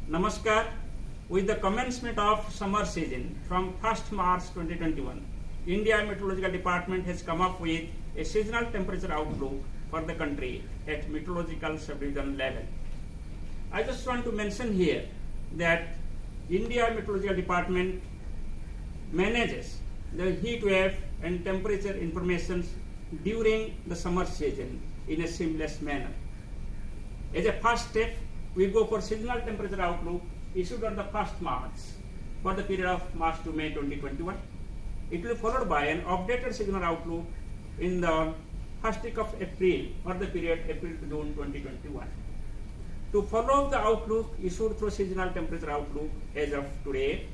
Namaskar. With the commencement of summer season from 1st March 2021, India Meteorological Department has come up with a seasonal temperature outlook for the country at meteorological subdivision level. I just want to mention here that India Meteorological Department manages the heat wave and temperature information during the summer season in a seamless manner. As a first step, we go for seasonal temperature outlook issued on the 1st March for the period of March to May 2021. It will be followed by an updated seasonal outlook in the first week of April for the period April to June 2021. To follow the outlook issued through seasonal temperature outlook as of today,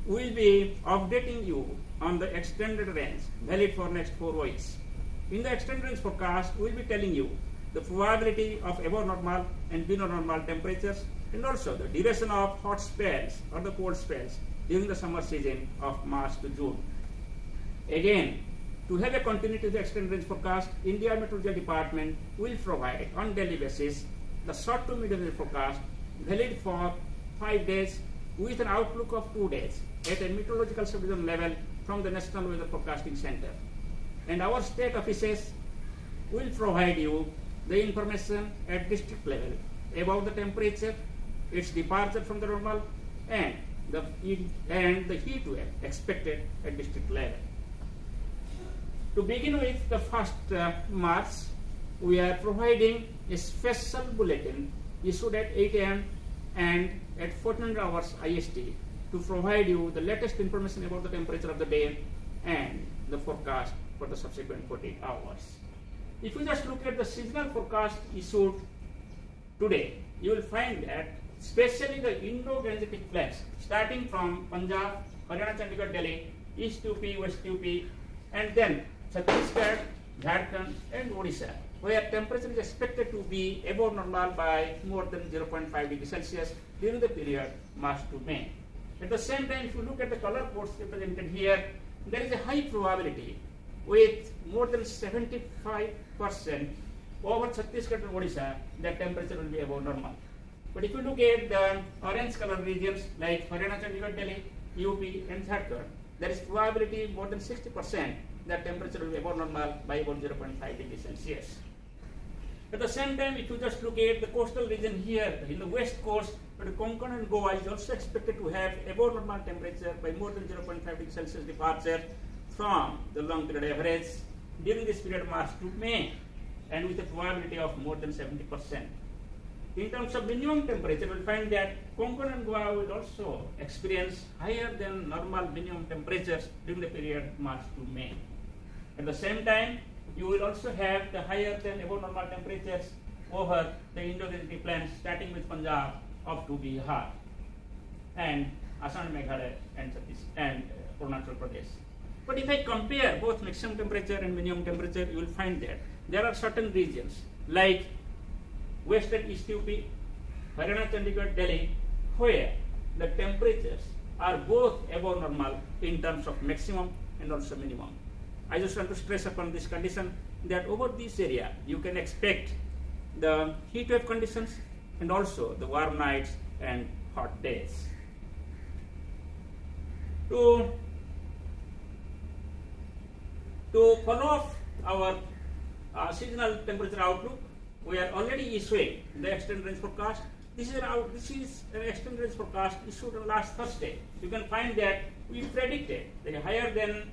we will be updating you on the extended range valid for next 4 weeks. In the extended range forecast, we will be telling you the probability of above normal and below normal temperatures and also the duration of hot spells or the cold spells during the summer season of March to June. Again, to have a continuity of the extended range forecast, India Meteorological Department will provide on daily basis the short to medium range forecast valid for 5 days with an outlook of 2 days at a meteorological subdivision level from the National Weather Forecasting Center. And our state offices will provide you the information at district level about the temperature, its departure from the normal, and the heat wave expected at district level. To begin with the 1st March, we are providing a special bulletin issued at 8 a.m. and at 1400 hours IST to provide you the latest information about the temperature of the day and the forecast for the subsequent 48 hours. If you just look at the seasonal forecast issued today, you will find that especially the Indo-Gangetic plains starting from Punjab, Haryana, Chandigarh, Delhi, East UP, West UP, and then Chhattisgarh, Jharkhand, and Odisha, where temperature is expected to be above normal by more than 0.5 degrees Celsius during the period March to May. At the same time, if you look at the color codes represented here, there is a high probability with more than 75% over Chhattisgarh and Odisha that temperature will be above normal. But if you look at the orange color regions like Haryana, Chandigarh, Delhi, UP, and Jharkhand, there is probability more than 60% that temperature will be above normal by about 0.5 degrees Celsius. At the same time, if you just look at the coastal region here, in the west coast, Konkan and Goa is also expected to have above normal temperature by more than 0.5 degrees Celsius departure from the long period average during this period March to May, and with a probability of more than 70%. In terms of minimum temperature, you will find that Konkan and Goa will also experience higher than normal minimum temperatures during the period March to May. At the same time, you will also have the higher than above normal temperatures over the Indo-Gangetic plains starting with Punjab up to Bihar and Assam, Meghalaya, and Arunachal Pradesh. But if I compare both maximum temperature and minimum temperature, you will find that there are certain regions like West and East UP, Haryana, Chandigarh, Delhi, where the temperatures are both above normal in terms of maximum and also minimum. I just want to stress upon this condition that over this area you can expect the heat wave conditions and also the warm nights and hot days. To follow up our seasonal temperature outlook, we are already issuing the extended range forecast. This is an extended range forecast issued on last Thursday. You can find that we predicted the higher than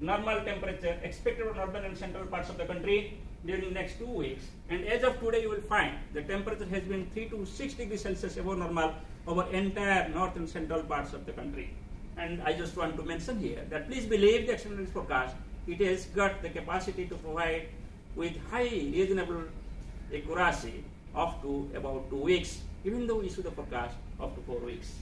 normal temperature expected on urban and central parts of the country during the next 2 weeks. And as of today, you will find the temperature has been 3 to 6 degrees Celsius above normal over entire north and central parts of the country. And I just want to mention here that please believe the extended range forecast. It has got the capacity to provide with high reasonable accuracy up to about 2 weeks, even though we issue the forecast up to 4 weeks.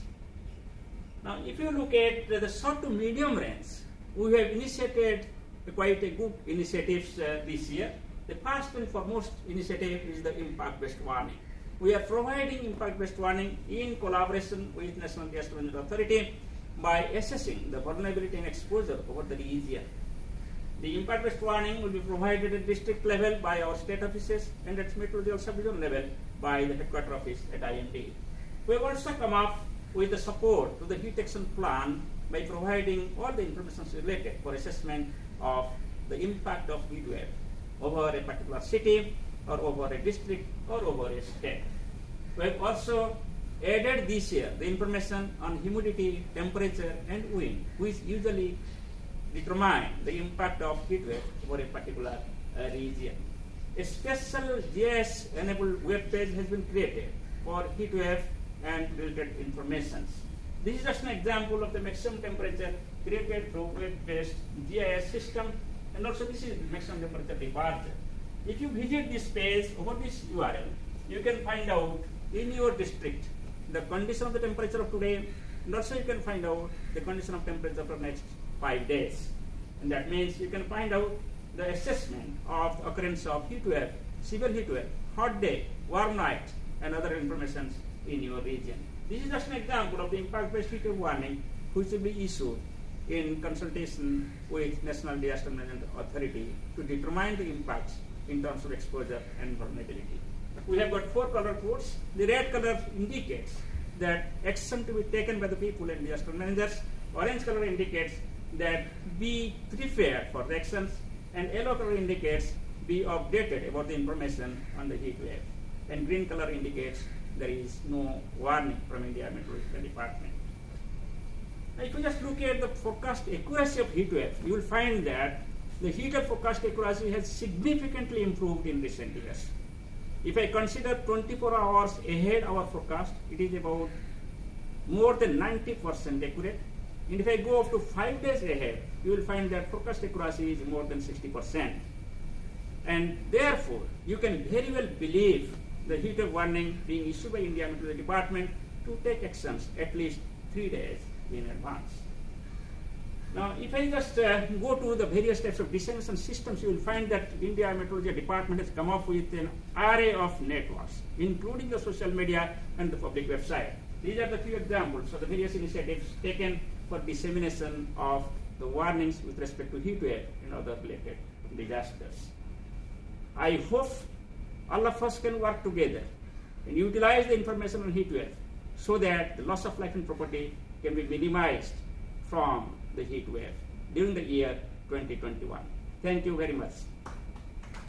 Now, if you look at the short to medium range, we have initiated quite a good initiatives this year. The first and foremost initiative is the impact-based warning. We are providing impact-based warning in collaboration with National Gas Management Authority by assessing the vulnerability and exposure over the region. The impact-based warning will be provided at district level by our state offices and at meteorological subdivision level by the headquarter office at IMD. We have also come up with the support to the heat action plan by providing all the information related for assessment of the impact of heat wave over a particular city or over a district or over a state. We have also added this year the information on humidity, temperature and wind, which usually determine the impact of heat wave over a particular region. A special GIS-enabled web page has been created for heat wave and related information. This is just an example of the maximum temperature created through web-based GIS system, and also this is maximum temperature departure. If you visit this page over this URL, you can find out in your district the condition of the temperature of today, and also you can find out the condition of temperature for next 5 days. And that means you can find out the assessment of the occurrence of heat wave, severe heat wave, hot day, warm night, and other information in your region. This is just an example of the impact-based heat wave warning, which will be issued in consultation with National Disaster Management Authority to determine the impacts in terms of exposure and vulnerability. We have got 4 color codes. The red color indicates that action to be taken by the people and disaster managers. Orange color indicates that be prepared for the actions, and yellow color indicates be updated about the information on the heat wave. And green color indicates there is no warning from India Meteorological Department. Now, if you just look at the forecast accuracy of heat wave, you will find that the heat wave forecast accuracy has significantly improved in recent years. If I consider 24 hours ahead our forecast, it is about more than 90% accurate. And if I go up to 5 days ahead, you will find that forecast accuracy is more than 60%. And therefore, you can very well believe the heat wave warning being issued by India Meteorological Department to take actions at least 3 days in advance. Now, if I just go to the various types of dissemination systems, you will find that India Meteorological Department has come up with an array of networks, including the social media and the public website. These are the few examples of the various initiatives taken for dissemination of the warnings with respect to heat wave and other related disasters. I hope all of us can work together and utilize the information on heat wave so that the loss of life and property can be minimized from the heat wave during the year 2021. Thank you very much.